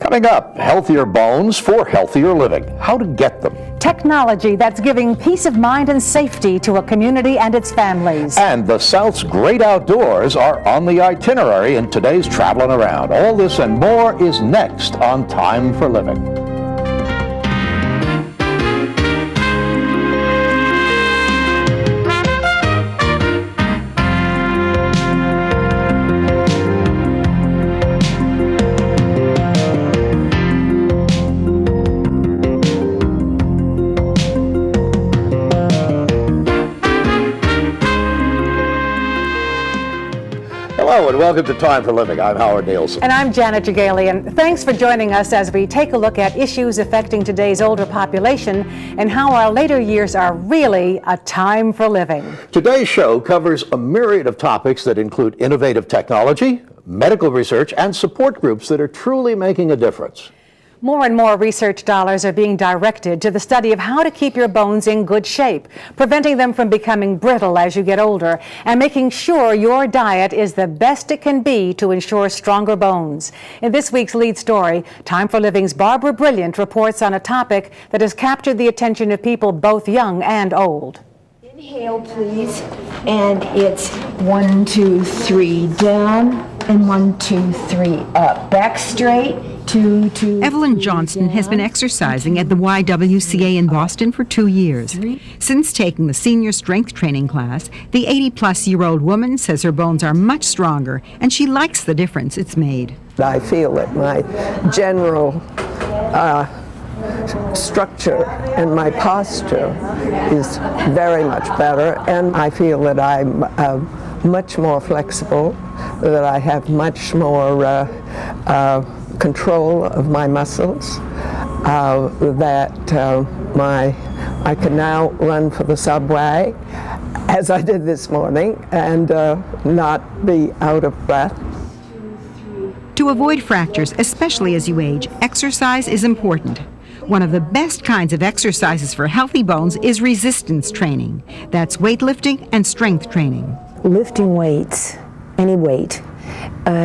Coming up, healthier bones for healthier living. How to get them. Technology that's giving peace of mind and safety to a community and its families. And the South's great outdoors are on the itinerary in today's Traveling Around. All this and more is next on Time for Living. Hello and welcome to Time for Living. I'm Howard Nielsen. And I'm Janet Jagalian. Thanks for joining us as we take a look at issues affecting today's older population and how our later years are really a time for living. Today's show covers a myriad of topics that include innovative technology, medical research, and support groups that are truly making a difference. More and more research dollars are being directed to the study of how to keep your bones in good shape, preventing them from becoming brittle as you get older, and making sure your diet is the best it can be to ensure stronger bones. In this week's lead story, Time for Living's Barbara Brilliant reports on a topic that has captured the attention of people both young and old. Inhale, please, and it's 1, 2, 3 down, and 1, 2, 3 up. Back straight. 2, 2. Evelyn Johnston has been exercising at the YWCA in Boston for 2 years. Since taking the senior strength training class, the 80-plus-year-old woman says her bones are much stronger, and she likes the difference it's made. I feel that my general structure and my posture is very much better, and I feel that I'm much more flexible, that I have much more control of my muscles, that I can now run for the subway, as I did this morning, and not be out of breath. To avoid fractures, especially as you age, exercise is important. One of the best kinds of exercises for healthy bones is resistance training. That's weightlifting and strength training. Lifting weights, any weight,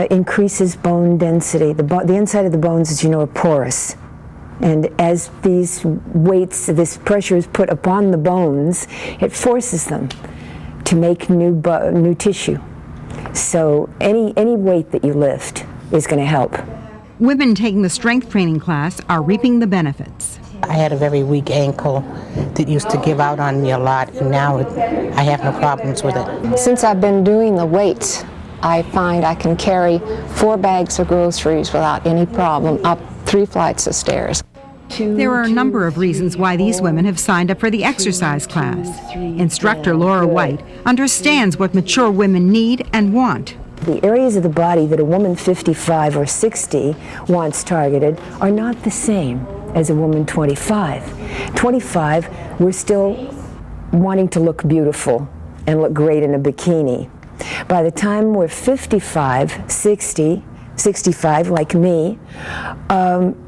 increases bone density. The inside of the bones, as you know, are porous. And as these weights, this pressure is put upon the bones, it forces them to make new tissue. So any weight that you lift is going to help. Women taking the strength training class are reaping the benefits. I had a very weak ankle that used to give out on me a lot, and now I have no problems with it. Since I've been doing the weights, I find I can carry 4 bags of groceries without any problem up 3 flights of stairs. There are a number of reasons why these women have signed up for the exercise class. Instructor Laura White understands what mature women need and want. The areas of the body that a woman 55 or 60 wants targeted are not the same as a woman 25. 25, we're still wanting to look beautiful and look great in a bikini. By the time we're 55, 60, 65, like me,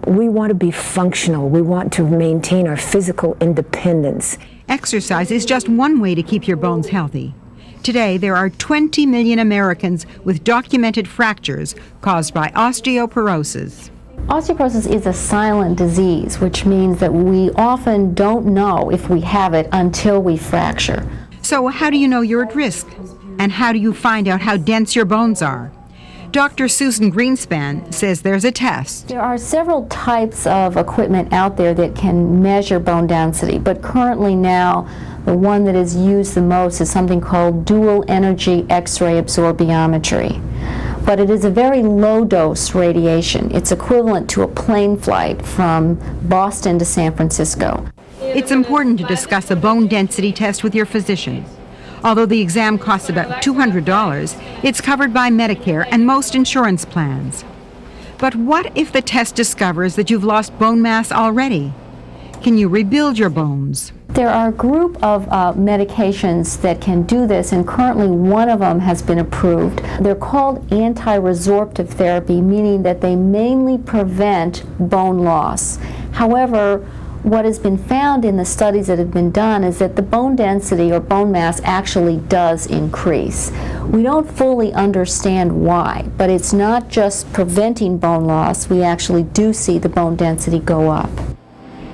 we want to be functional. We want to maintain our physical independence. Exercise is just one way to keep your bones healthy. Today, there are 20 million Americans with documented fractures caused by osteoporosis. Osteoporosis is a silent disease, which means that we often don't know if we have it until we fracture. So how do you know you're at risk? And how do you find out how dense your bones are? Dr. Susan Greenspan says there's a test. There are several types of equipment out there that can measure bone density, but currently now the one that is used the most is something called dual energy X-ray absorptiometry. But it is a very low dose radiation. It's equivalent to a plane flight from Boston to San Francisco. It's important to discuss a bone density test with your physician. Although the exam costs about $200, it's covered by Medicare and most insurance plans. But what if the test discovers that you've lost bone mass already? Can you rebuild your bones? There are a group of medications that can do this, and currently one of them has been approved. They're called anti-resorptive therapy, meaning that they mainly prevent bone loss. However, what has been found in the studies that have been done is that the bone density or bone mass actually does increase. We don't fully understand why, but it's not just preventing bone loss. We actually do see the bone density go up.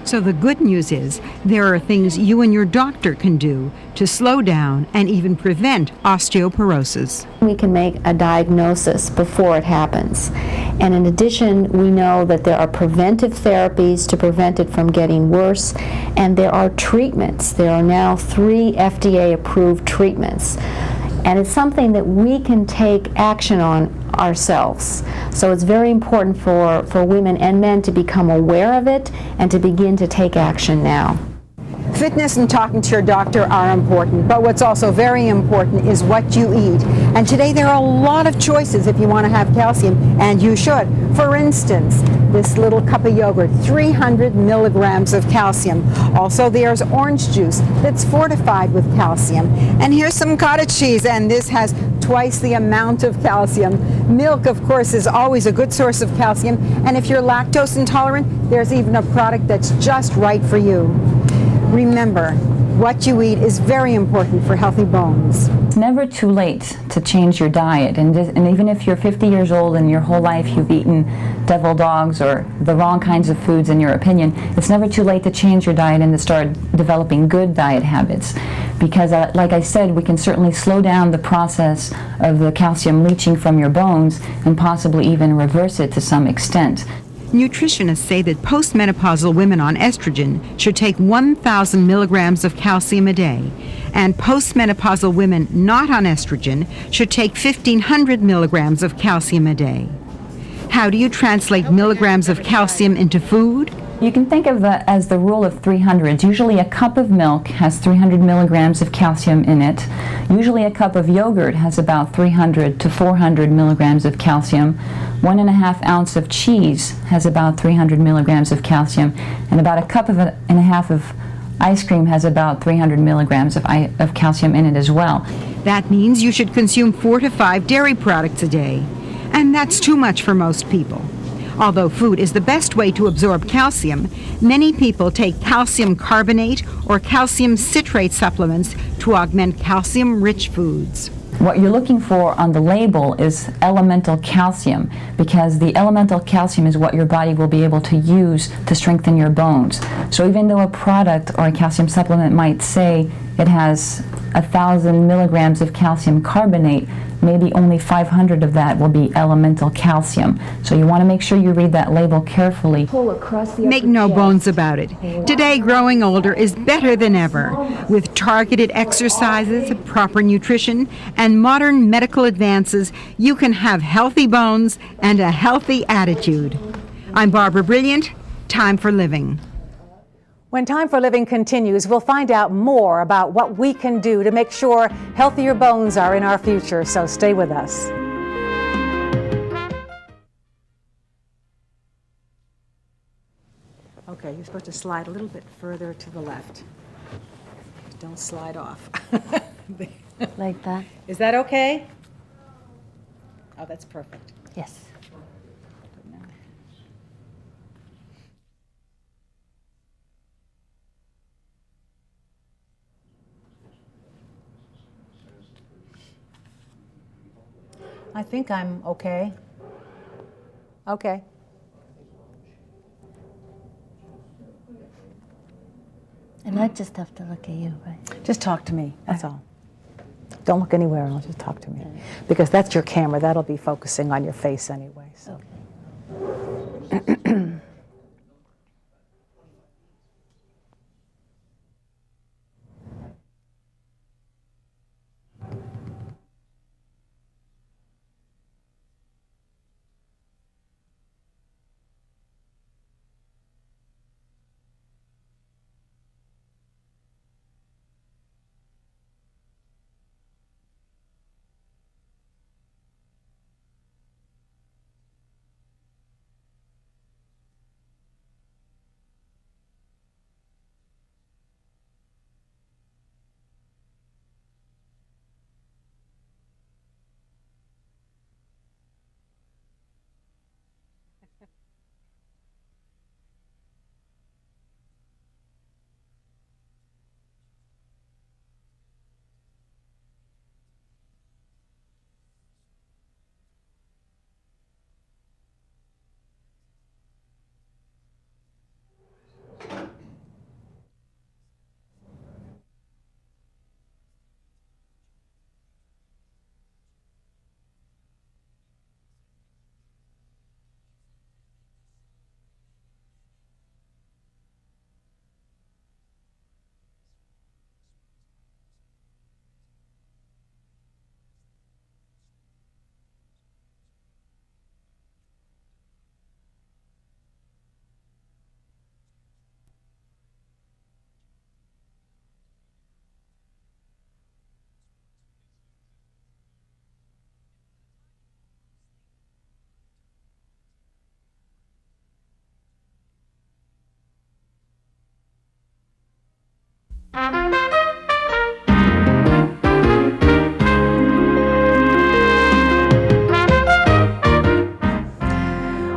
So the good news is there are things you and your doctor can do to slow down and even prevent osteoporosis. We can make a diagnosis before it happens. And in addition, we know that there are preventive therapies to prevent it from getting worse, and there are treatments. There are now 3 FDA-approved treatments. And it's something that we can take action on ourselves. So it's very important for women and men to become aware of it and to begin to take action now. Fitness and talking to your doctor are important, but what's also very important is what you eat. And today there are a lot of choices if you want to have calcium, and you should. For instance, this little cup of yogurt, 300 milligrams of calcium. Also, there's orange juice that's fortified with calcium. And here's some cottage cheese, and this has twice the amount of calcium. Milk, of course, is always a good source of calcium. And if you're lactose intolerant, there's even a product that's just right for you. Remember, what you eat is very important for healthy bones. It's never too late to change your diet, and even if you're 50 years old and your whole life you've eaten devil dogs or the wrong kinds of foods in your opinion, it's never too late to change your diet and to start developing good diet habits. Because like I said, we can certainly slow down the process of the calcium leaching from your bones and possibly even reverse it to some extent. Nutritionists say that postmenopausal women on estrogen should take 1,000 milligrams of calcium a day, and postmenopausal women not on estrogen should take 1,500 milligrams of calcium a day. How do you translate milligrams of calcium into food? You can think of it as the rule of 300s. Usually a cup of milk has 300 milligrams of calcium in it. Usually a cup of yogurt has about 300 to 400 milligrams of calcium. 1.5 ounce of cheese has about 300 milligrams of calcium. And about a cup and a half of ice cream has about 300 milligrams of calcium in it as well. That means you should consume 4 to 5 dairy products a day. And that's too much for most people. Although food is the best way to absorb calcium, many people take calcium carbonate or calcium citrate supplements to augment calcium-rich foods. What you're looking for on the label is elemental calcium, because the elemental calcium is what your body will be able to use to strengthen your bones. So even though a product or a calcium supplement might say it has 1,000 milligrams of calcium carbonate, maybe only 500 of that will be elemental calcium. So you want to make sure you read that label carefully. Make no bones about it. Today, growing older is better than ever. With targeted exercises, proper nutrition, and modern medical advances, you can have healthy bones and a healthy attitude. I'm Barbara Brilliant. Time for Living. When Time for Living continues, we'll find out more about what we can do to make sure healthier bones are in our future, so stay with us. Okay, you're supposed to slide a little bit further to the left. Don't slide off. Like that? Is that okay? Oh, that's perfect. Yes. I think I'm okay. Okay. And I just have to look at you, right? Just talk to me, that's all. Don't look anywhere else, just talk to me. Because that's your camera, that'll be focusing on your face anyway. So. Okay.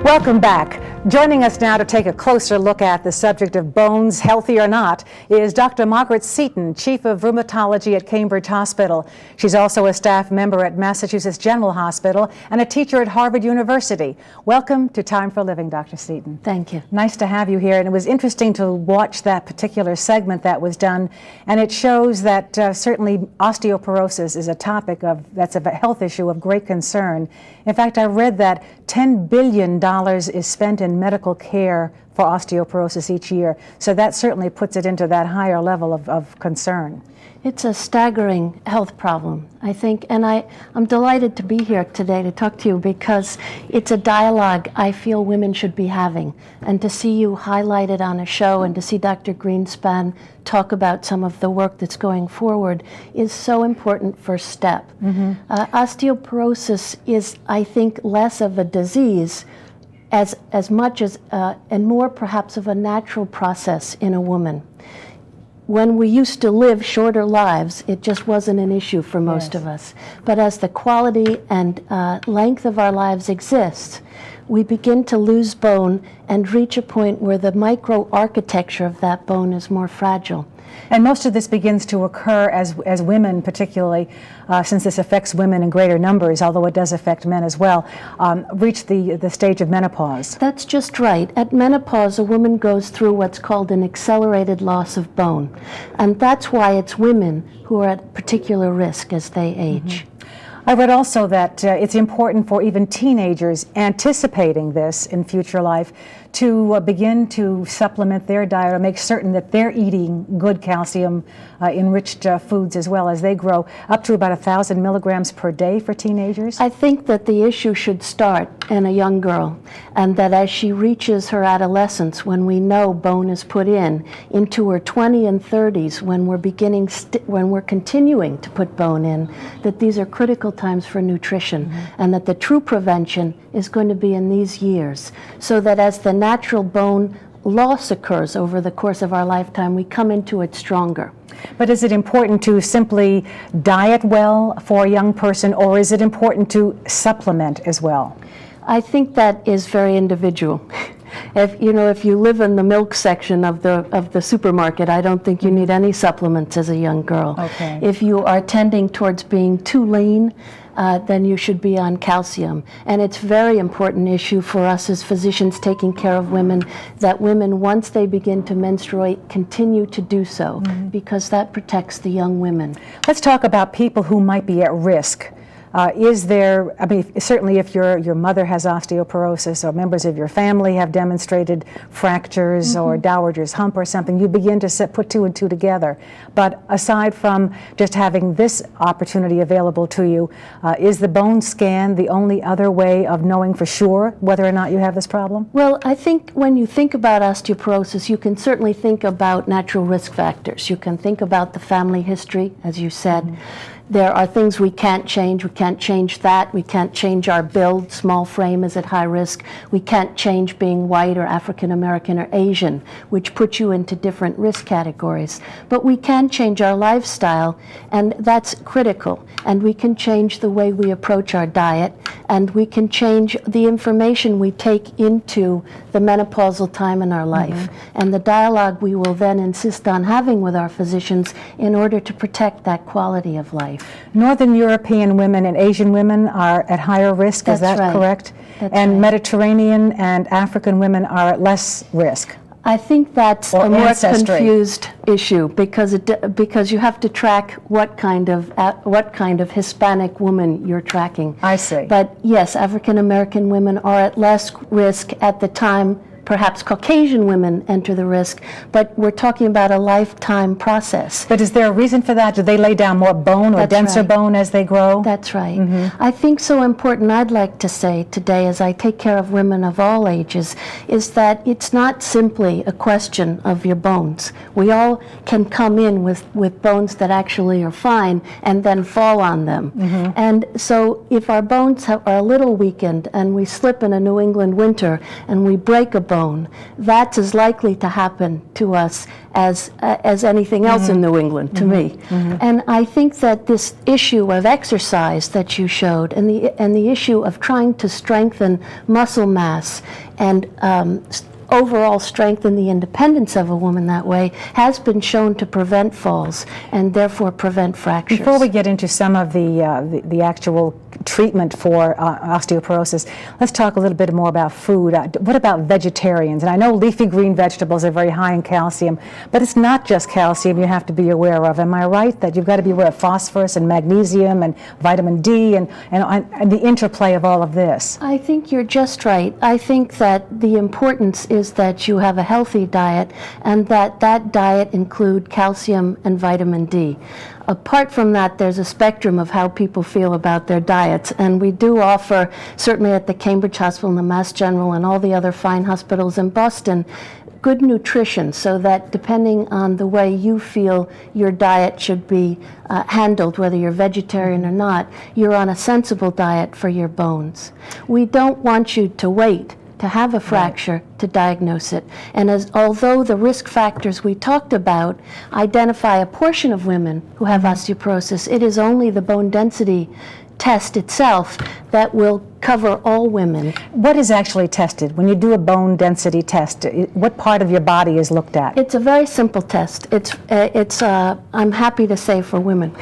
Welcome back. Joining us now to take a closer look at the subject of bones, healthy or not, is Dr. Margaret Seaton, Chief of Rheumatology at Cambridge Hospital. She's also a staff member at Massachusetts General Hospital and a teacher at Harvard University. Welcome to Time for Living, Dr. Seaton. Thank you. Nice to have you here, and it was interesting to watch that particular segment that was done, and it shows that certainly osteoporosis is a topic that's a health issue of great concern. In fact, I read that $10 billion is spent in medical care for osteoporosis each year. So that certainly puts it into that higher level of concern. It's a staggering health problem, I think, and I'm delighted to be here today to talk to you because it's a dialogue I feel women should be having. And to see you highlighted on a show and to see Dr. Greenspan talk about some of the work that's going forward is so important first step. Osteoporosis is, I think, less of a disease as much as, and more perhaps of a natural process in a woman. When we used to live shorter lives, it just wasn't an issue for most of us. But as the quality and length of our lives exists, we begin to lose bone and reach a point where the microarchitecture of that bone is more fragile. And most of this begins to occur as women, particularly since this affects women in greater numbers, although it does affect men as well, reach the stage of menopause. That's just right. At menopause, a woman goes through what's called an accelerated loss of bone. And that's why it's women who are at particular risk as they age. I read also that it's important for even teenagers anticipating this in future life to begin to supplement their diet or make certain that they're eating good calcium enriched foods as well as they grow, up to about 1,000 milligrams per day for teenagers. I think that the issue should start in a young girl, and that as she reaches her adolescence, when we know bone is put into her 20s and 30s, when we're continuing to put bone in, that these are critical times for nutrition, and that the true prevention is going to be in these years, so that as the natural bone loss occurs over the course of our lifetime, we come into it stronger. But is it important to simply diet well for a young person, or is it important to supplement as well? I think that is very individual. If you live in the milk section of the supermarket, I don't think you need any supplements as a young girl. Okay. If you are tending towards being too lean, then you should be on calcium. And it's a very important issue for us as physicians taking care of women, that women, once they begin to menstruate, continue to do so, because that protects the young women. Let's talk about people who might be at risk. Certainly if your mother has osteoporosis or members of your family have demonstrated fractures or Dowager's hump or something, you begin to put two and two together. But aside from just having this opportunity available to you, is the bone scan the only other way of knowing for sure whether or not you have this problem? Well, I think when you think about osteoporosis, you can certainly think about natural risk factors. You can think about the family history, as you said. There are things we can't change. We can't change that. We can't change our build. Small frame is at high risk. We can't change being white or African American or Asian, which puts you into different risk categories. But we can change our lifestyle, and that's critical. And we can change the way we approach our diet, and we can change the information we take into the menopausal time in our life. And the dialogue we will then insist on having with our physicians in order to protect that quality of life. Northern European women and Asian women are at higher risk, is that correct? And Mediterranean and African women are at less risk? I think that's a more confused issue because you have to track what kind of Hispanic woman you're tracking. I see. But yes, African American women are at less risk at the time. Perhaps Caucasian women enter the risk, but we're talking about a lifetime process. But is there a reason for that? Do they lay down more bone or denser bone as they grow? That's right. I think so important, I'd like to say today, as I take care of women of all ages, is that it's not simply a question of your bones. We all can come in with bones that actually are fine and then fall on them. And so if our bones are a little weakened and we slip in a New England winter and we break a bone, bone, that's as likely to happen to us as anything else in New England, to me. And I think that this issue of exercise that you showed, and the issue of trying to strengthen muscle mass and overall strengthen the independence of a woman that way, has been shown to prevent falls and therefore prevent fractures. Before we get into some of the actual treatment for osteoporosis, let's talk a little bit more about food. What about vegetarians? And I know leafy green vegetables are very high in calcium, but it's not just calcium you have to be aware of. Am I right that you've got to be aware of phosphorus and magnesium and vitamin D and the interplay of all of this? I think you're just right. I think that the importance is that you have a healthy diet and that diet include calcium and vitamin D. Apart from that, there's a spectrum of how people feel about their diets, and we do offer, certainly at the Cambridge Hospital and the Mass General and all the other fine hospitals in Boston, good nutrition, so that depending on the way you feel your diet should be handled, whether you're vegetarian or not, you're on a sensible diet for your bones. We don't want you to wait to have a fracture to diagnose it. And although the risk factors we talked about identify a portion of women who have osteoporosis, it is only the bone density test itself that will cover all women. What is actually tested? When you do a bone density test, what part of your body is looked at? It's a very simple test. It's I'm happy to say, for women.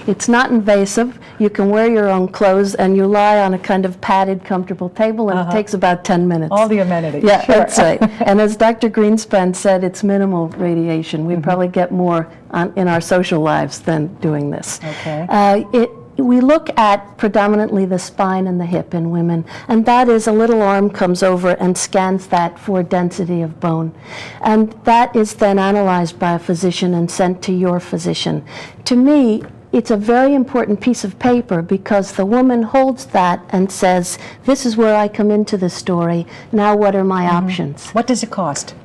It's not invasive. You can wear your own clothes and you lie on a kind of padded, comfortable table, and it takes about 10 minutes. All the amenities. Yeah, sure. That's right. And as Dr. Greenspan said, it's minimal radiation. We probably get more in our social lives than doing this. Okay. We look at predominantly the spine and the hip in women, and that is a little arm comes over and scans that for density of bone. And that is then analyzed by a physician and sent to your physician. To me, it's a very important piece of paper because the woman holds that and says, this is where I come into the story, now what are my options? What does it cost?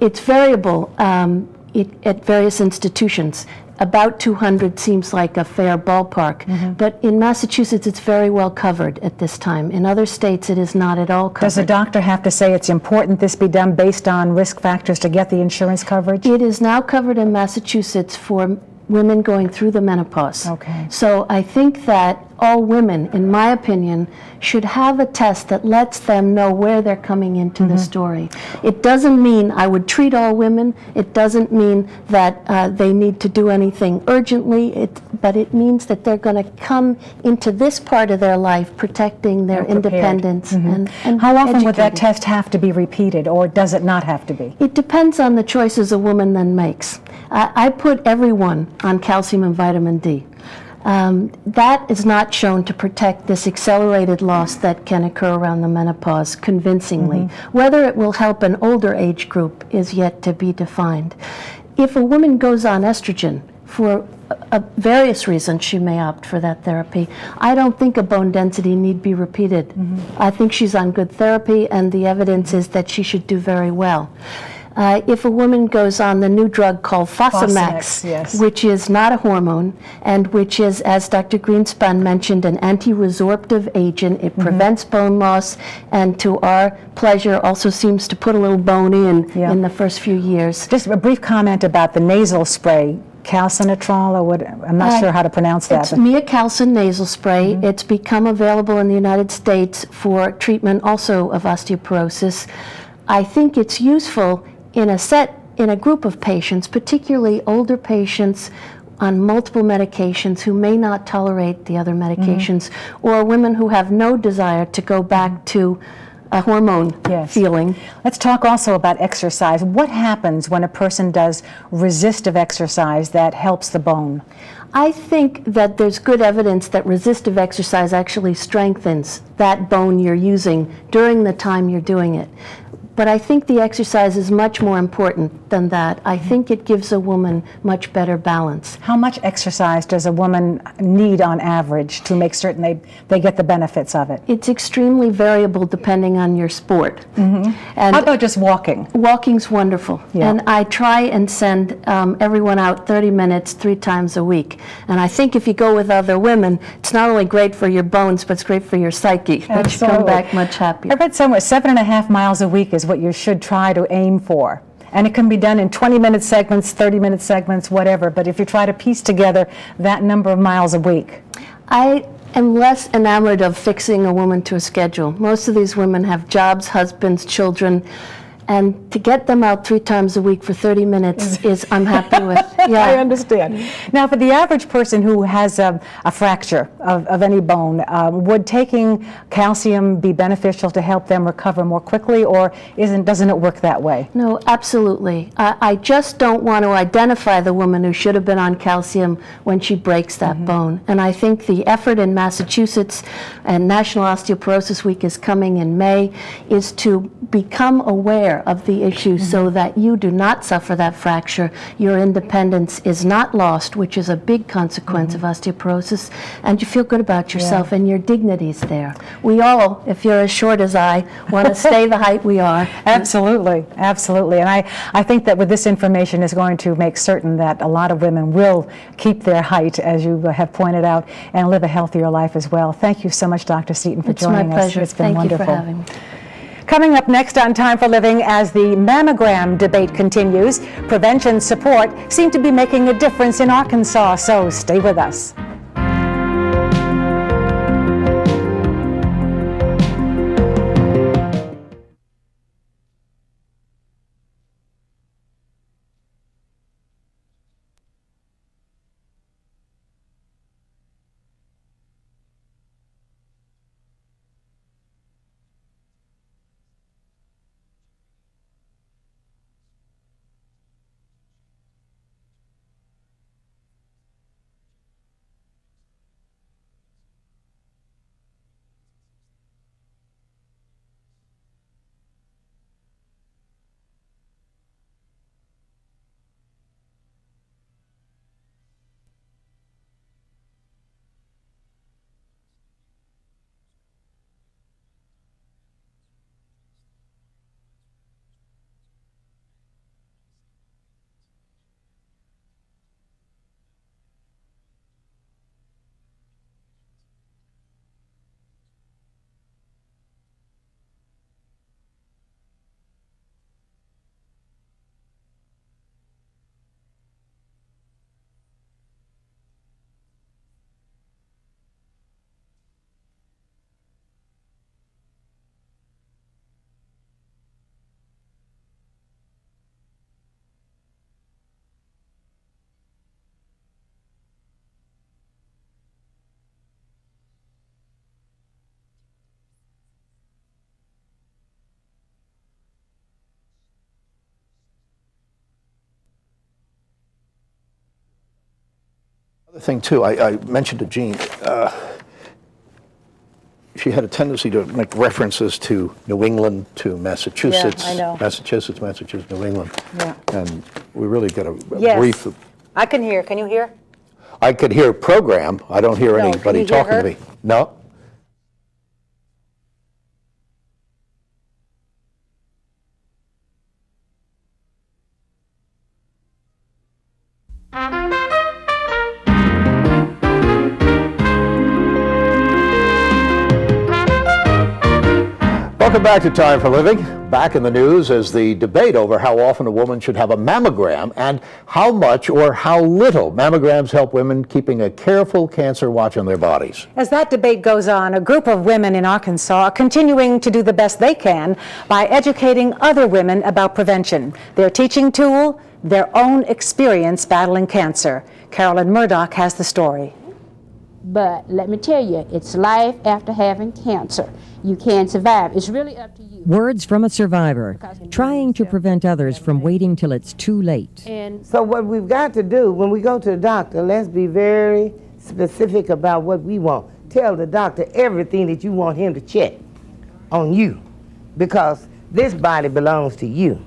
It's variable at various institutions. About $200 seems like a fair ballpark, but in Massachusetts it's very well covered at this time. In other states it is not at all covered. Does a doctor have to say it's important this be done based on risk factors to get the insurance coverage? It is now covered in Massachusetts for women going through the menopause. Okay. So I think that all women, in my opinion, should have a test that lets them know where they're coming into the story. It doesn't mean I would treat all women. It doesn't mean that they need to do anything urgently, but it means that they're going to come into this part of their life protecting their independence. And How often would that educated. test have to be repeated, or does it not have to be? It depends on the choices a woman then makes. I put everyone on calcium and vitamin D. That is not shown to protect this accelerated loss that can occur around the menopause convincingly. Whether it will help an older age group is yet to be defined. If a woman goes on estrogen, for various reasons she may opt for that therapy, I don't think a bone density need be repeated. I think she's on good therapy, and the evidence is that she should do very well. If a woman goes on the new drug called Fosamax, yes. which is not a hormone, and which is, as Dr. Greenspan mentioned, an anti-resorptive agent, it prevents bone loss, and to our pleasure also seems to put a little bone in the first few years. Just a brief comment about the nasal spray, calcinetrol, or what, I'm not sure how to pronounce that. It's miacalcin nasal spray. It's become available in the United States for treatment also of osteoporosis. I think it's useful in a group of patients, particularly older patients on multiple medications who may not tolerate the other medications, or women who have no desire to go back to a hormone feeling. Let's talk also about exercise. What happens when a person does resistive exercise that helps the bone? I think that there's good evidence that resistive exercise actually strengthens that bone you're using during the time you're doing it. But I think the exercise is much more important than that. I think it gives a woman much better balance. How much exercise does a woman need on average to make certain they get the benefits of it? It's extremely variable depending on your sport. And how about just walking? Walking's wonderful. And I try and send everyone out 30 minutes 3 times a week. And I think if you go with other women, it's not only great for your bones, but it's great for your psyche. That you come back much happier. I read somewhere 7.5 miles a week is is what you should try to aim for. And it can be done in 20-minute segments, 30-minute segments, whatever. But if you try to piece together that number of miles a week. I am less enamored of fixing a woman to a schedule. Most of these women have jobs, husbands, children, and to get them out 3 times a week for 30 minutes is I'm happy with. Yeah. I understand. Now, for the average person who has a fracture of any bone, would taking calcium be beneficial to help them recover more quickly, or doesn't it work that way? No, absolutely. I just don't want to identify the woman who should have been on calcium when she breaks that bone. And I think the effort in Massachusetts, and National Osteoporosis Week is coming in May, is to become aware of the issue so that you do not suffer that fracture. Your independence is not lost, which is a big consequence of osteoporosis, and you feel good about yourself and your dignity's there. We all, if you're as short as I, want to stay the height we are. Absolutely, absolutely. And I think that with this information is going to make certain that a lot of women will keep their height, as you have pointed out, and live a healthier life as well. Thank you so much, Dr. Seaton, for joining us. It's my pleasure. It's been wonderful. Thank you for having me. Coming up next on Time for Living, as the mammogram debate continues, prevention support seem to be making a difference in Arkansas, so stay with us. The thing too, I mentioned to Jean, she had a tendency to make references to New England, to Massachusetts. Yeah, I know. Massachusetts, New England. Yeah. And we really got a Yes. brief. I can hear. Can you hear? I could hear program. I don't hear No, can anybody you hear talking her? to me. No. Welcome back to Time for Living. Back in the news is the debate over how often a woman should have a mammogram and how much or how little mammograms help women keeping a careful cancer watch on their bodies. As that debate goes on, a group of women in Arkansas are continuing to do the best they can by educating other women about prevention, their teaching tool, their own experience battling cancer. Carolyn Murdoch has the story. But let me tell you, it's life after having cancer. You can survive. It's really up to you. Words from a survivor, trying to prevent others from waiting till it's too late. And so what we've got to do when we go to the doctor, let's be very specific about what we want. Tell the doctor everything that you want him to check on you, because this body belongs to you.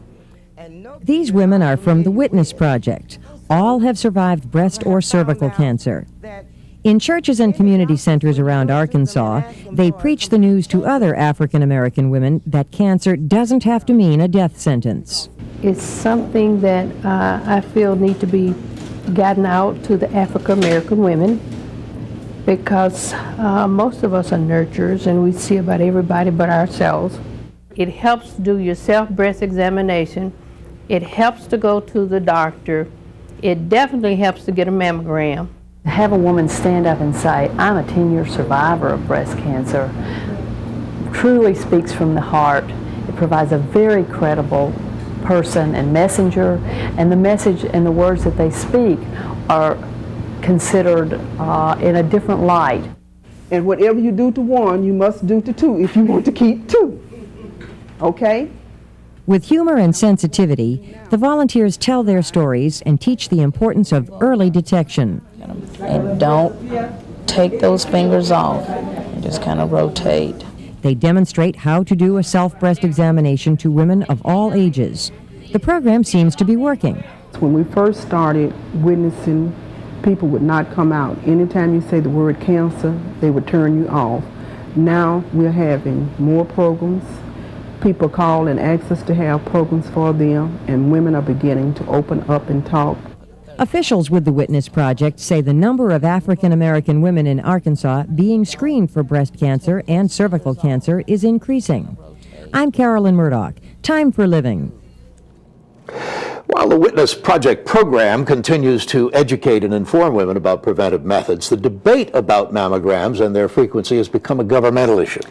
These women are from the Witness Project. All have survived breast or cervical cancer. In churches and community centers around Arkansas, they preach the news to other African American women that cancer doesn't have to mean a death sentence. It's something that I feel need to be gotten out to the African American women, because most of us are nurturers and we see about everybody but ourselves. It helps to do your self-breast examination. It helps to go to the doctor. It definitely helps to get a mammogram. To have a woman stand up and say, I'm a 10-year survivor of breast cancer, truly speaks from the heart. It provides a very credible person and messenger, and the message and the words that they speak are considered in a different light. And whatever you do to one, you must do to two if you want to keep two. Okay? With humor and sensitivity, the volunteers tell their stories and teach the importance of early detection. And don't take those fingers off. And just kind of rotate. They demonstrate how to do a self-breast examination to women of all ages. The program seems to be working. When we first started witnessing, people would not come out. Anytime you say the word cancer, they would turn you off. Now we're having more programs. People call and ask us to have programs for them, and women are beginning to open up and talk. Officials with the Witness Project say the number of African American women in Arkansas being screened for breast cancer and cervical cancer is increasing. I'm Carolyn Murdoch. Time for Living. While the Witness Project program continues to educate and inform women about preventive methods, the debate about mammograms and their frequency has become a governmental issue.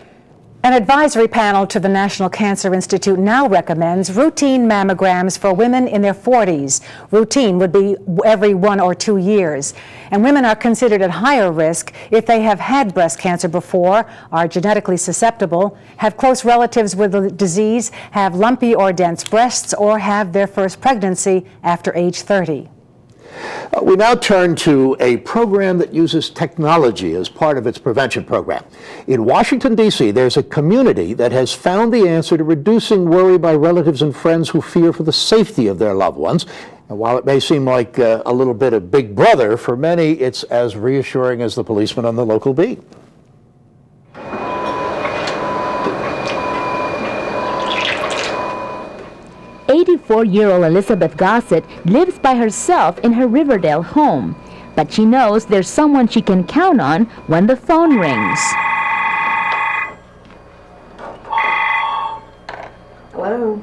An advisory panel to the National Cancer Institute now recommends routine mammograms for women in their 40s. Routine would be every 1 or 2 years. And women are considered at higher risk if they have had breast cancer before, are genetically susceptible, have close relatives with the disease, have lumpy or dense breasts, or have their first pregnancy after age 30. We now turn to a program that uses technology as part of its prevention program. In Washington, D.C., there's a community that has found the answer to reducing worry by relatives and friends who fear for the safety of their loved ones. And while it may seem like a little bit of Big Brother, for many it's as reassuring as the policeman on the local beat. 84-year-old Elizabeth Gossett lives by herself in her Riverdale home, but she knows there's someone she can count on when the phone rings. Hello.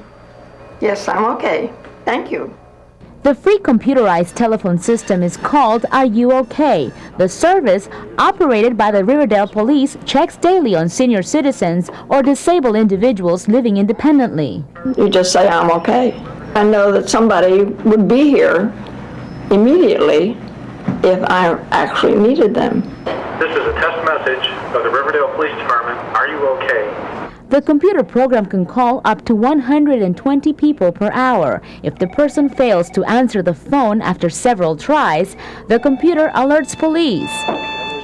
Yes, I'm okay. Thank you. The free computerized telephone system is called Are You OK? The service, operated by the Riverdale Police, checks daily on senior citizens or disabled individuals living independently. You just say, I'm okay. I know that somebody would be here immediately if I actually needed them. This is a test message of the Riverdale Police Department. Are you okay? The computer program can call up to 120 people per hour. If the person fails to answer the phone after several tries, the computer alerts police,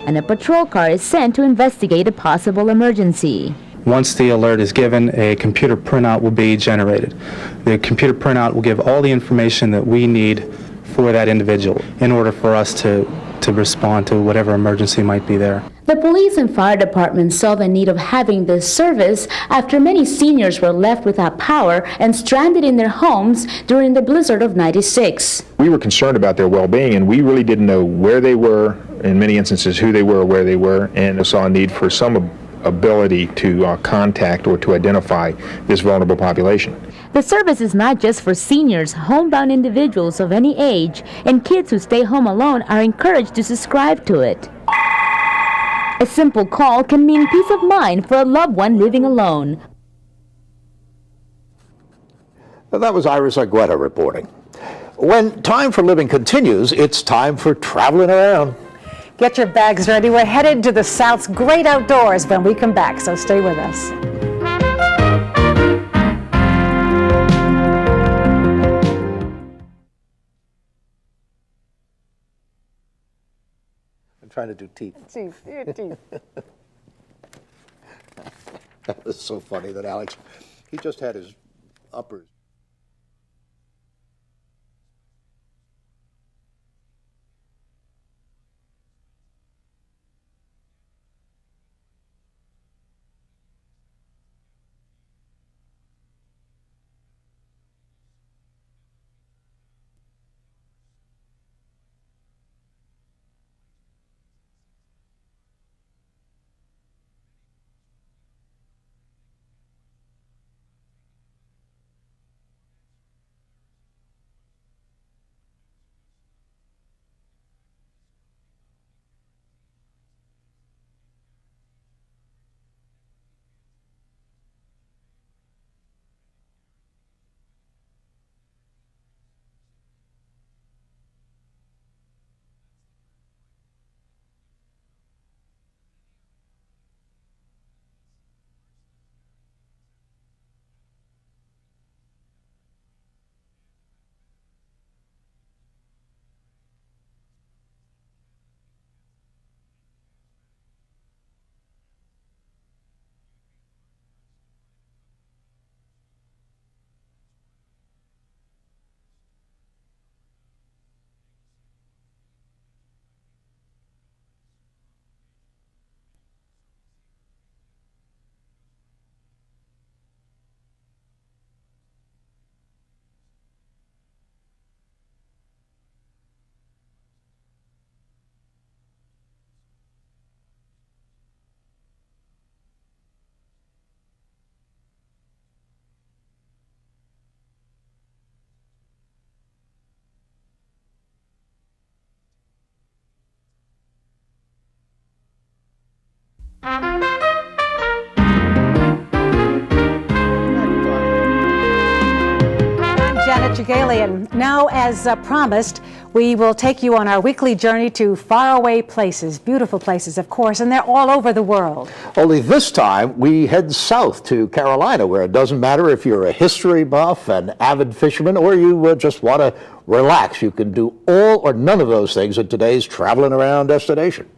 and a patrol car is sent to investigate a possible emergency. Once the alert is given, a computer printout will be generated. The computer printout will give all the information that we need for that individual in order for us to respond to whatever emergency might be there. The police and fire departments saw the need of having this service after many seniors were left without power and stranded in their homes during the blizzard of '96. We were concerned about their well-being, and we really didn't know where they were, in many instances who they were or where they were, and saw a need for some ability to contact or to identify this vulnerable population. The service is not just for seniors, homebound individuals of any age, and kids who stay home alone are encouraged to subscribe to it. A simple call can mean peace of mind for a loved one living alone. That was Iris Argueta reporting. When Time for Living continues, it's time for traveling around. Get your bags ready. We're headed to the South's great outdoors when we come back, so stay with us. Trying to do teeth. Teeth. That was so funny that Alex, he just had his uppers. Chagalian. Now, as promised, we will take you on our weekly journey to faraway places, beautiful places, of course, and they're all over the world. Only this time, we head south to Carolina, where it doesn't matter if you're a history buff, an avid fisherman, or you just want to relax. You can do all or none of those things at today's Traveling Around destination.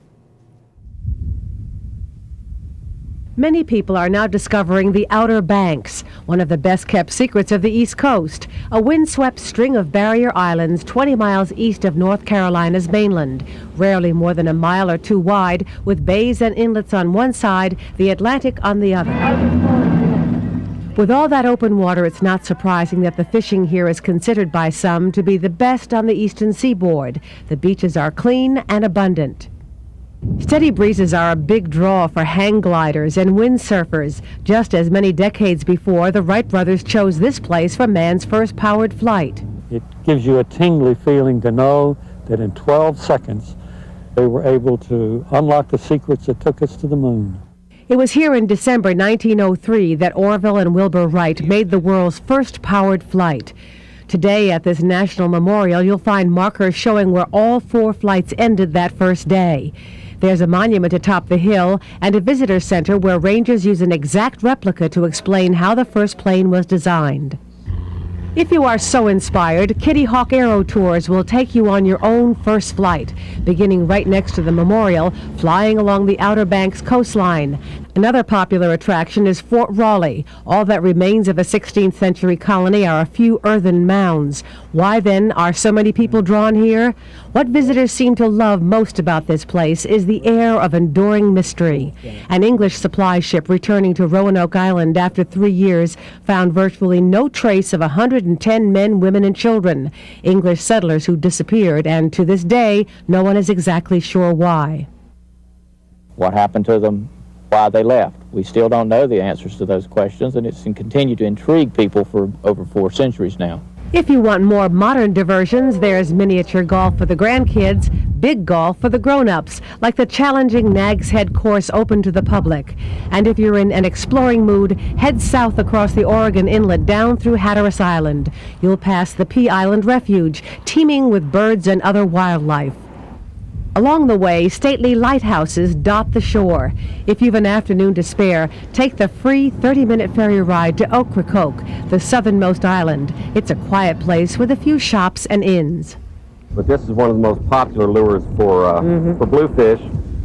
Many people are now discovering the Outer Banks, one of the best-kept secrets of the East Coast, a windswept string of barrier islands 20 miles east of North Carolina's mainland, rarely more than a mile or two wide, with bays and inlets on one side, the Atlantic on the other. With all that open water, it's not surprising that the fishing here is considered by some to be the best on the eastern seaboard. The beaches are clean and abundant. Steady breezes are a big draw for hang gliders and windsurfers. Just as many decades before, the Wright brothers chose this place for man's first powered flight. It gives you a tingly feeling to know that in 12 seconds they were able to unlock the secrets that took us to the moon. It was here in December 1903 that Orville and Wilbur Wright made the world's first powered flight. Today at this national memorial, you'll find markers showing where all 4 flights ended that first day. There's a monument atop the hill and a visitor center where rangers use an exact replica to explain how the first plane was designed. If you are so inspired, Kitty Hawk Aero Tours will take you on your own first flight, beginning right next to the memorial, flying along the Outer Banks coastline. Another popular attraction is Fort Raleigh. All that remains of a 16th century colony are a few earthen mounds. Why then are so many people drawn here? What visitors seem to love most about this place is the air of enduring mystery. An English supply ship returning to Roanoke Island after 3 years found virtually no trace of 110 men, women, and children, English settlers who disappeared, and to this day, no one is exactly sure why. What happened to them? Why they left? We still don't know the answers to those questions, and it's continued to intrigue people for over 4 centuries now. If you want more modern diversions, there's miniature golf for the grandkids, big golf for the grown-ups, like the challenging Nag's Head course open to the public. And if you're in an exploring mood, head south across the Oregon Inlet down through Hatteras Island. You'll pass the Pea Island Refuge, teeming with birds and other wildlife. Along the way, stately lighthouses dot the shore. If you've an afternoon to spare, take the free 30-minute ferry ride to Ocracoke, the southernmost island. It's a quiet place with a few shops and inns. But this is one of the most popular lures for bluefish.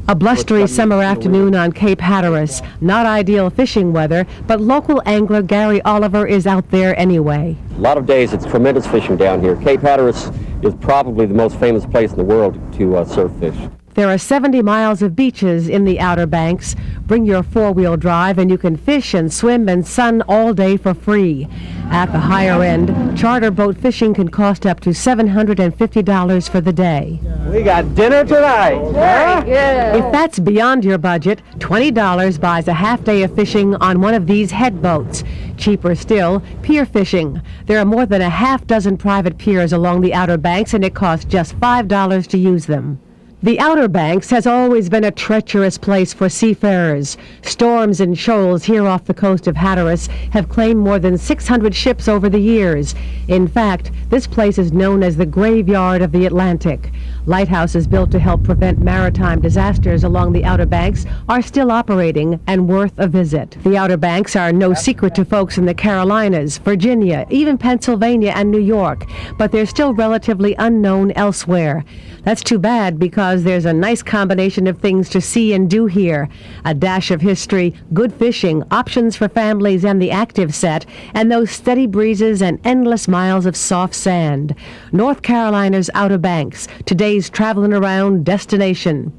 A blustery summer afternoon on Cape Hatteras. Not ideal fishing weather, but local angler Gary Oliver is out there anyway. A lot of days it's tremendous fishing down here. Cape Hatteras is probably the most famous place in the world to surf fish. There are 70 miles of beaches in the Outer Banks. Bring your 4-wheel drive and you can fish and swim and sun all day for free. At the higher end, charter boat fishing can cost up to $750 for the day. We got dinner tonight. Huh? If that's beyond your budget, $20 buys a half day of fishing on one of these head boats. Cheaper still, pier fishing. There are more than a half dozen private piers along the Outer Banks, and it costs just $5 to use them. The Outer Banks has always been a treacherous place for seafarers. Storms and shoals here off the coast of Hatteras have claimed more than 600 ships over the years. In fact, this place is known as the graveyard of the Atlantic. Lighthouses built to help prevent maritime disasters along the Outer Banks are still operating and worth a visit. The Outer Banks are no secret to folks in the Carolinas, Virginia, even Pennsylvania and New York, but they're still relatively unknown elsewhere. That's too bad because there's a nice combination of things to see and do here. A dash of history, good fishing, options for families and the active set, and those steady breezes and endless miles of soft sand. North Carolina's Outer Banks, today's Traveling Around destination.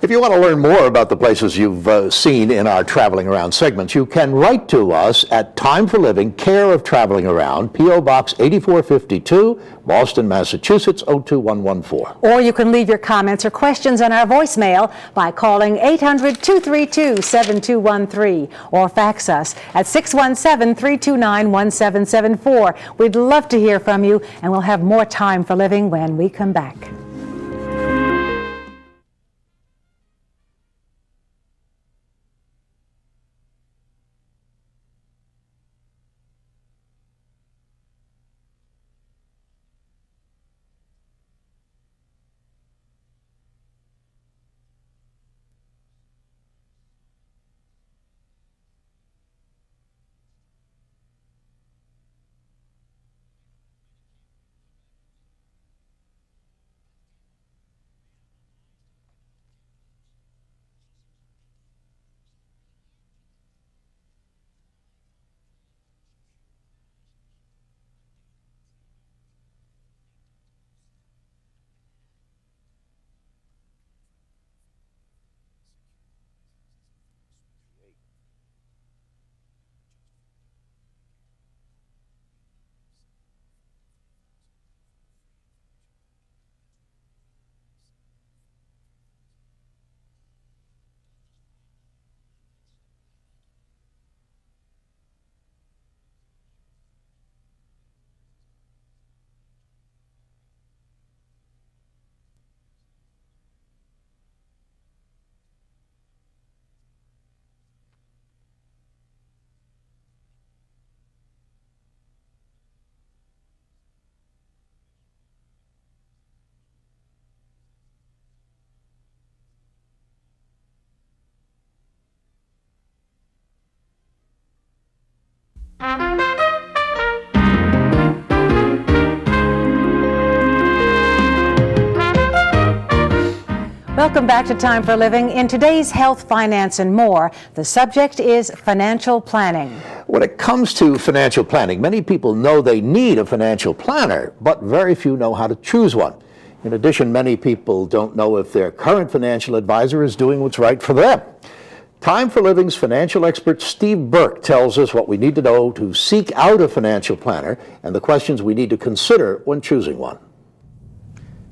If you want to learn more about the places you've seen in our Traveling Around segments, you can write to us at Time for Living, care of Traveling Around, P.O. Box 8452, Boston, Massachusetts, 02114. Or you can leave your comments or questions on our voicemail by calling 800-232-7213 or fax us at 617-329-1774. We'd love to hear from you, and we'll have more Time for Living when we come back. Welcome back to Time for Living. In today's Health, Finance, and More, the subject is financial planning. When it comes to financial planning, many people know they need a financial planner, but very few know how to choose one. In addition, many people don't know if their current financial advisor is doing what's right for them. Time for Living's financial expert Steve Burke tells us what we need to know to seek out a financial planner and the questions we need to consider when choosing one.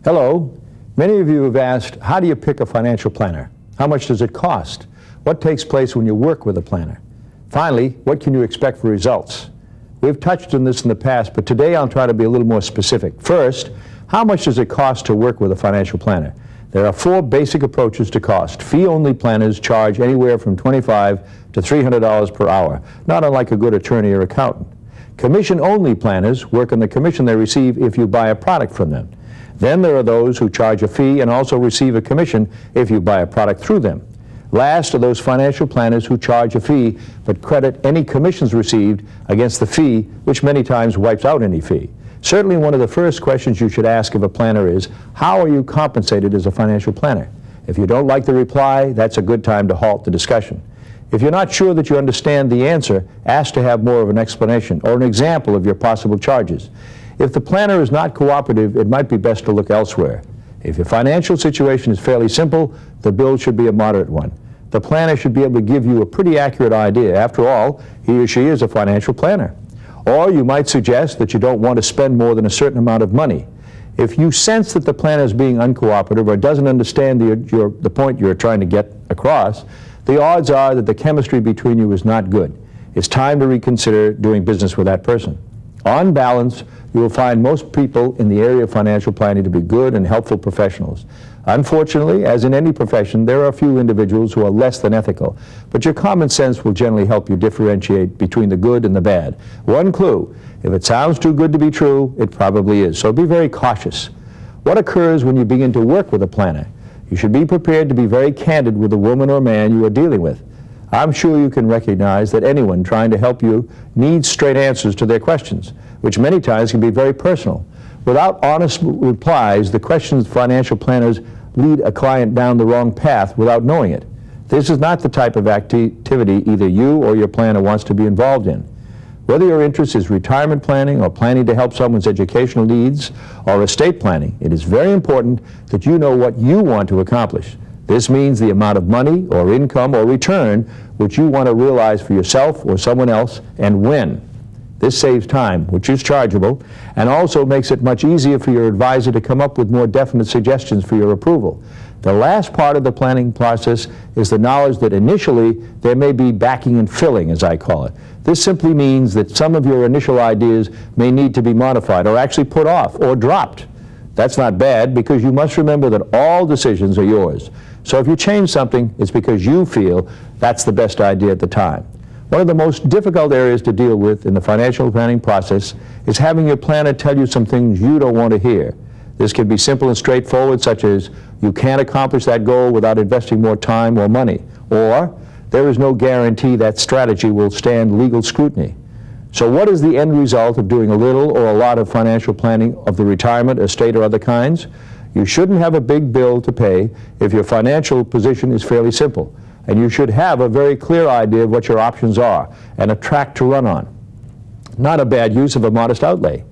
Hello. Many of you have asked, how do you pick a financial planner? How much does it cost? What takes place when you work with a planner? Finally, what can you expect for results? We've touched on this in the past, but today I'll try to be a little more specific. First, how much does it cost to work with a financial planner? There are 4 basic approaches to cost. Fee-only planners charge anywhere from $25 to $300 per hour, not unlike a good attorney or accountant. Commission-only planners work on the commission they receive if you buy a product from them. Then there are those who charge a fee and also receive a commission if you buy a product through them. Last are those financial planners who charge a fee but credit any commissions received against the fee, which many times wipes out any fee. Certainly one of the first questions you should ask of a planner is, how are you compensated as a financial planner? If you don't like the reply, that's a good time to halt the discussion. If you're not sure that you understand the answer, ask to have more of an explanation or an example of your possible charges. If the planner is not cooperative, it might be best to look elsewhere. If your financial situation is fairly simple, the bill should be a moderate one. The planner should be able to give you a pretty accurate idea. After all, he or she is a financial planner. Or you might suggest that you don't want to spend more than a certain amount of money. If you sense that the planner is being uncooperative or doesn't understand the point you're trying to get across, the odds are that the chemistry between you is not good. It's time to reconsider doing business with that person. On balance, you will find most people in the area of financial planning to be good and helpful professionals. Unfortunately, as in any profession, there are a few individuals who are less than ethical, but your common sense will generally help you differentiate between the good and the bad. One clue, if it sounds too good to be true, it probably is, so be very cautious. What occurs when you begin to work with a planner? You should be prepared to be very candid with the woman or man you are dealing with. I'm sure you can recognize that anyone trying to help you needs straight answers to their questions, which many times can be very personal. Without honest replies, the questions financial planners lead a client down the wrong path without knowing it. This is not the type of activity either you or your planner wants to be involved in. Whether your interest is retirement planning or planning to help someone's educational needs or estate planning, it is very important that you know what you want to accomplish. This means the amount of money or income or return which you want to realize for yourself or someone else, and when. This saves time, which is chargeable, and also makes it much easier for your advisor to come up with more definite suggestions for your approval. The last part of the planning process is the knowledge that initially there may be backing and filling, as I call it. This simply means that some of your initial ideas may need to be modified or actually put off or dropped. That's not bad, because you must remember that all decisions are yours. So if you change something, it's because you feel that's the best idea at the time. One of the most difficult areas to deal with in the financial planning process is having your planner tell you some things you don't want to hear. This can be simple and straightforward, such as you can't accomplish that goal without investing more time or money, or there is no guarantee that strategy will stand legal scrutiny. So what is the end result of doing a little or a lot of financial planning of the retirement, estate, or other kinds? You shouldn't have a big bill to pay if your financial position is fairly simple, and you should have a very clear idea of what your options are and a track to run on. Not a bad use of a modest outlay.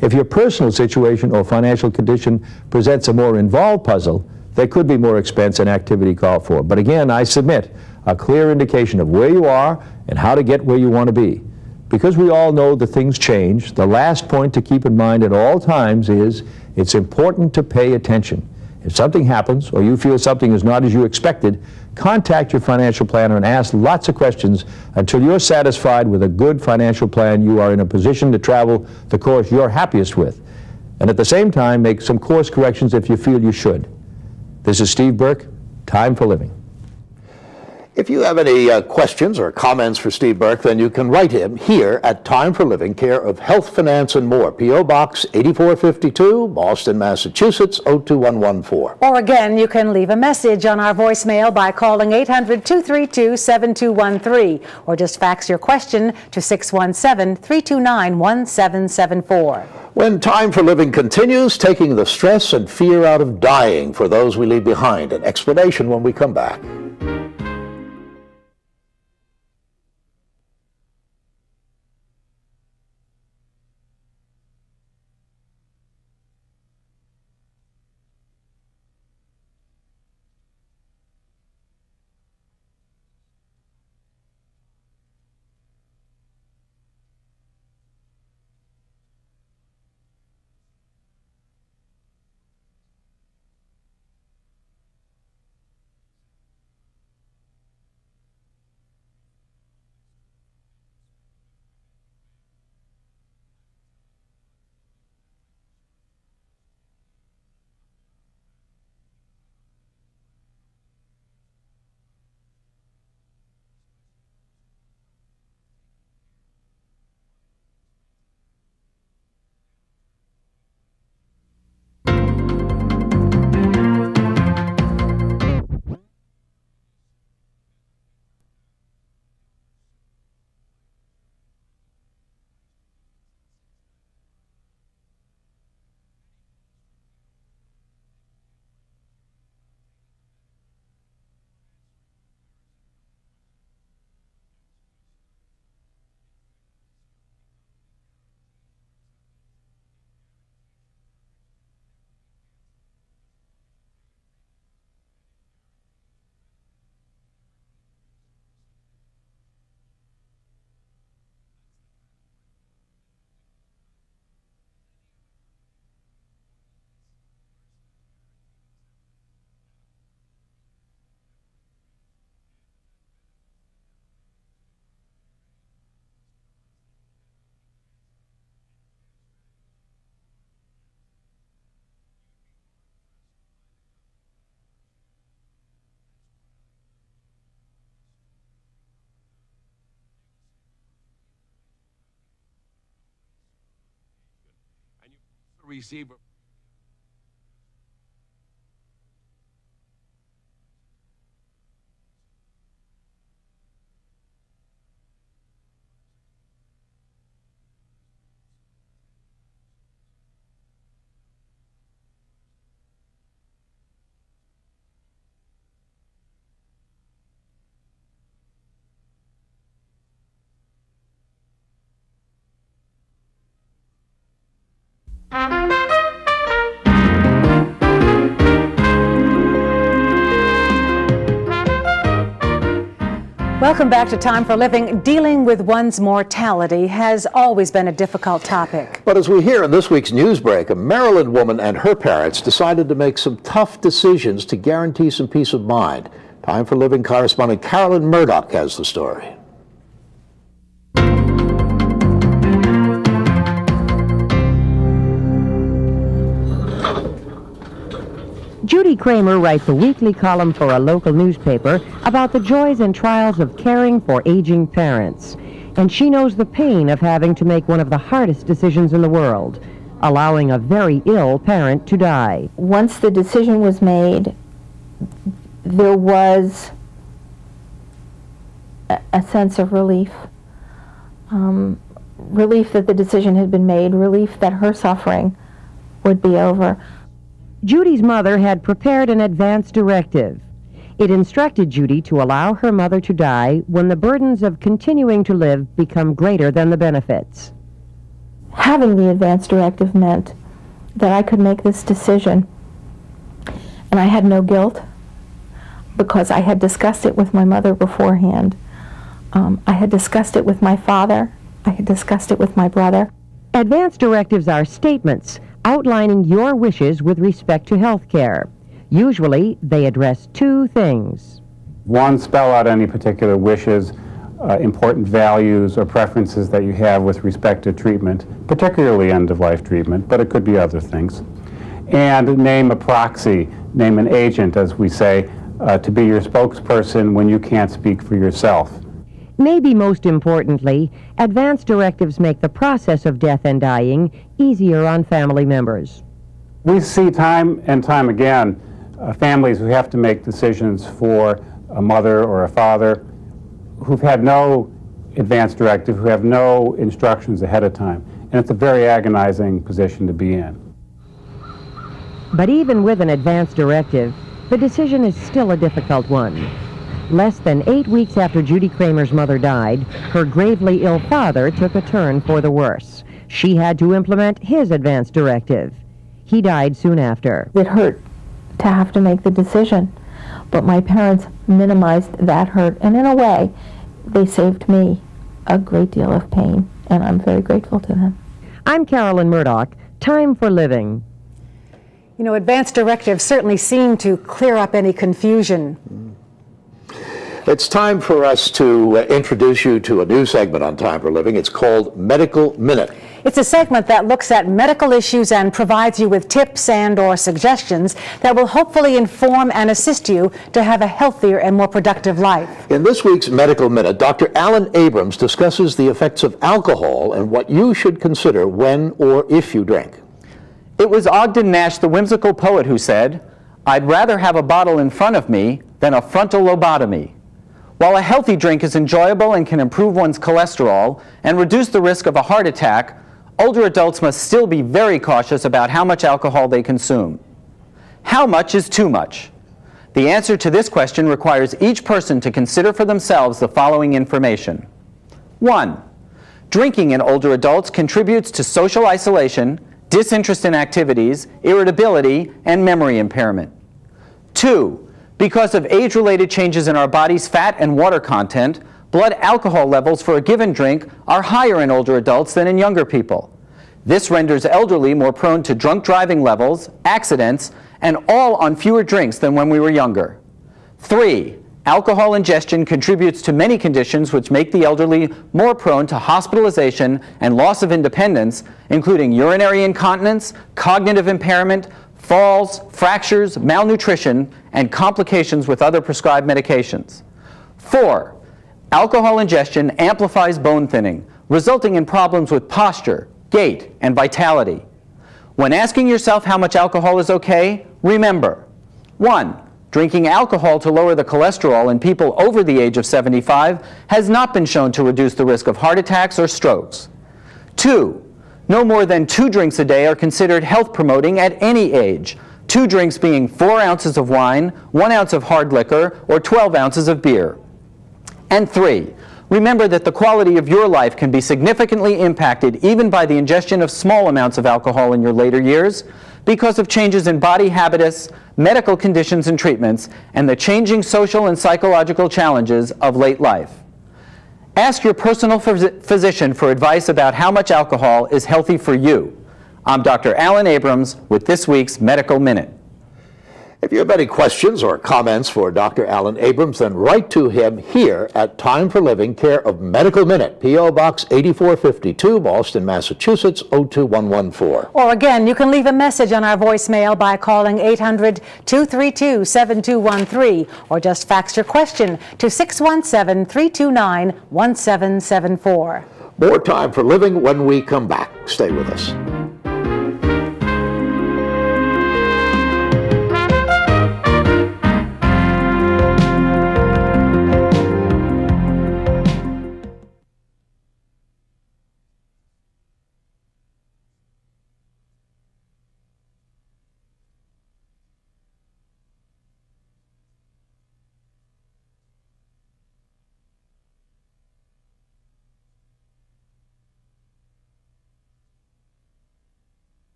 If your personal situation or financial condition presents a more involved puzzle, there could be more expense and activity called for. But again, I submit a clear indication of where you are and how to get where you want to be. Because we all know that things change, the last point to keep in mind at all times is it's important to pay attention. If something happens or you feel something is not as you expected, contact your financial planner and ask lots of questions until you're satisfied with a good financial plan. You are in a position to travel the course you're happiest with. And at the same time, make some course corrections if you feel you should. This is Steve Burke, Time for Living. If you have any questions or comments for Steve Burke, then you can write him here at Time for Living, care of Health, Finance, and More, P.O. Box 8452, Boston, Massachusetts, 02114. Or again, you can leave a message on our voicemail by calling 800-232-7213, or just fax your question to 617-329-1774. When Time for Living continues, taking the stress and fear out of dying for those we leave behind. An explanation when we come back. Receiver. Welcome back to Time for Living. Dealing with one's mortality has always been a difficult topic. But as we hear in this week's news break, a Maryland woman and her parents decided to make some tough decisions to guarantee some peace of mind. Time for Living correspondent Carolyn Murdoch has the story. Judy Kramer writes a weekly column for a local newspaper about the joys and trials of caring for aging parents. And she knows the pain of having to make one of the hardest decisions in the world, allowing a very ill parent to die. Once the decision was made, there was a sense of relief. Relief that the decision had been made, relief that her suffering would be over. Judy's mother had prepared an advance directive. It instructed Judy to allow her mother to die when the burdens of continuing to live become greater than the benefits. Having the advance directive meant that I could make this decision, and I had no guilt because I had discussed it with my mother beforehand. I had discussed it with my father. I had discussed it with my brother. Advance directives are statements outlining your wishes with respect to health care. Usually, they address two things. One, spell out any particular wishes, important values or preferences that you have with respect to treatment, particularly end-of-life treatment, but it could be other things. And name a proxy, name an agent, as we say, to be your spokesperson when you can't speak for yourself. Maybe most importantly, advance directives make the process of death and dying easier on family members. We see time and time again families who have to make decisions for a mother or a father who've had no advance directive who have no instructions ahead of time. And it's a very agonizing position to be in. But even with an advance directive, the decision is still a difficult one. Less than 8 weeks after Judy Kramer's mother died, her gravely ill father took a turn for the worse. She had to implement his advance directive. He died soon after. It hurt to have to make the decision, but my parents minimized that hurt, and in a way, they saved me a great deal of pain, and I'm very grateful to them. I'm Carolyn Murdoch. Time for Living. You know, advance directives certainly seem to clear up any confusion. It's time for us to introduce you to a new segment on Time for Living. It's called Medical Minute. It's a segment that looks at medical issues and provides you with tips and or suggestions that will hopefully inform and assist you to have a healthier and more productive life. In this week's Medical Minute, Dr. Alan Abrams discusses the effects of alcohol and what you should consider when or if you drink. It was Ogden Nash, the whimsical poet, who said, "I'd rather have a bottle in front of me than a frontal lobotomy." While a healthy drink is enjoyable and can improve one's cholesterol and reduce the risk of a heart attack, older adults must still be very cautious about how much alcohol they consume. How much is too much? The answer to this question requires each person to consider for themselves the following information. 1. Drinking in older adults contributes to social isolation, disinterest in activities, irritability, and memory impairment. 2. Because of age-related changes in our body's fat and water content, blood alcohol levels for a given drink are higher in older adults than in younger people. This renders elderly more prone to drunk driving levels, accidents, and all on fewer drinks than when we were younger. 3. Alcohol ingestion contributes to many conditions which make the elderly more prone to hospitalization and loss of independence, including urinary incontinence, cognitive impairment, falls, fractures, malnutrition, and complications with other prescribed medications. 4. Alcohol ingestion amplifies bone thinning, resulting in problems with posture, gait, and vitality. When asking yourself how much alcohol is okay, remember, 1. Drinking alcohol to lower the cholesterol in people over the age of 75 has not been shown to reduce the risk of heart attacks or strokes. 2. No more than 2 drinks a day are considered health promoting at any age, 2 drinks being 4 ounces of wine, 1 ounce of hard liquor, or 12 ounces of beer. And 3, remember that the quality of your life can be significantly impacted even by the ingestion of small amounts of alcohol in your later years because of changes in body habitus, medical conditions and treatments, and the changing social and psychological challenges of late life. Ask your personal physician for advice about how much alcohol is healthy for you. I'm Dr. Alan Abrams with this week's Medical Minute. If you have any questions or comments for Dr. Alan Abrams, then write to him here at Time for Living, care of Medical Minute, P.O. Box 8452, Boston, Massachusetts, 02114. Or again, you can leave a message on our voicemail by calling 800-232-7213, or just fax your question to 617-329-1774. More Time for Living when we come back. Stay with us.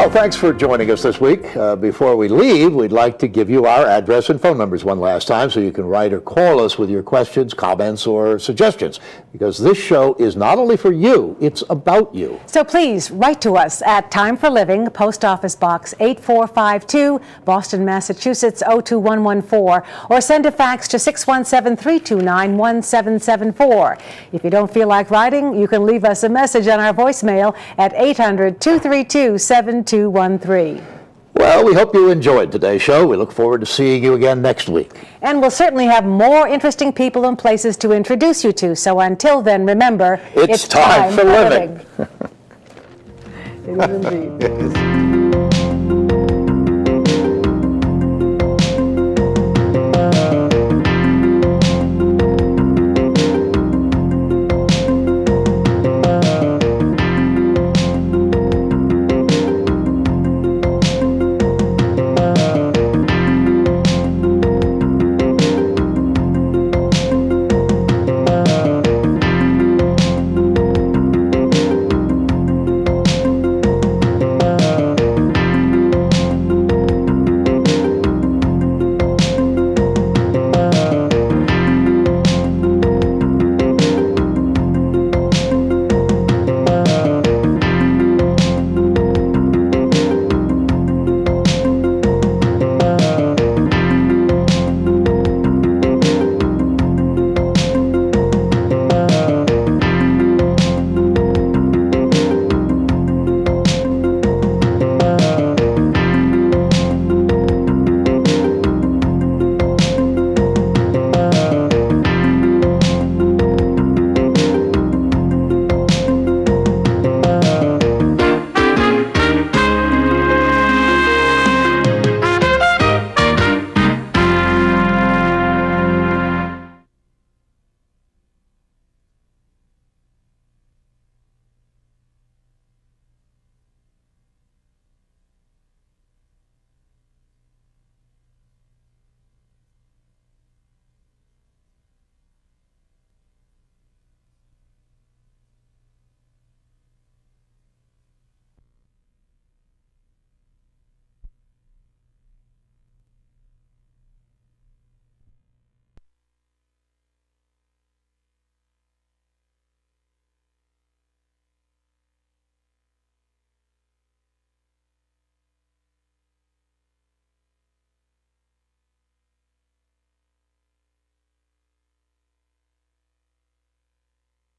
Well, thanks for joining us this week. Before we leave, we'd like to give you our address and phone numbers one last time so you can write or call us with your questions, comments, or suggestions, because this show is not only for you, it's about you. So please write to us at Time for Living, Post Office Box 8452, Boston, Massachusetts 02114, or send a fax to 617-329-1774. If you don't feel like writing, you can leave us a message on our voicemail at 800-232-7213. Well, we hope you enjoyed today's show. We look forward to seeing you again next week. And we'll certainly have more interesting people and places to introduce you to. So until then, remember, it's time for living. It is indeed.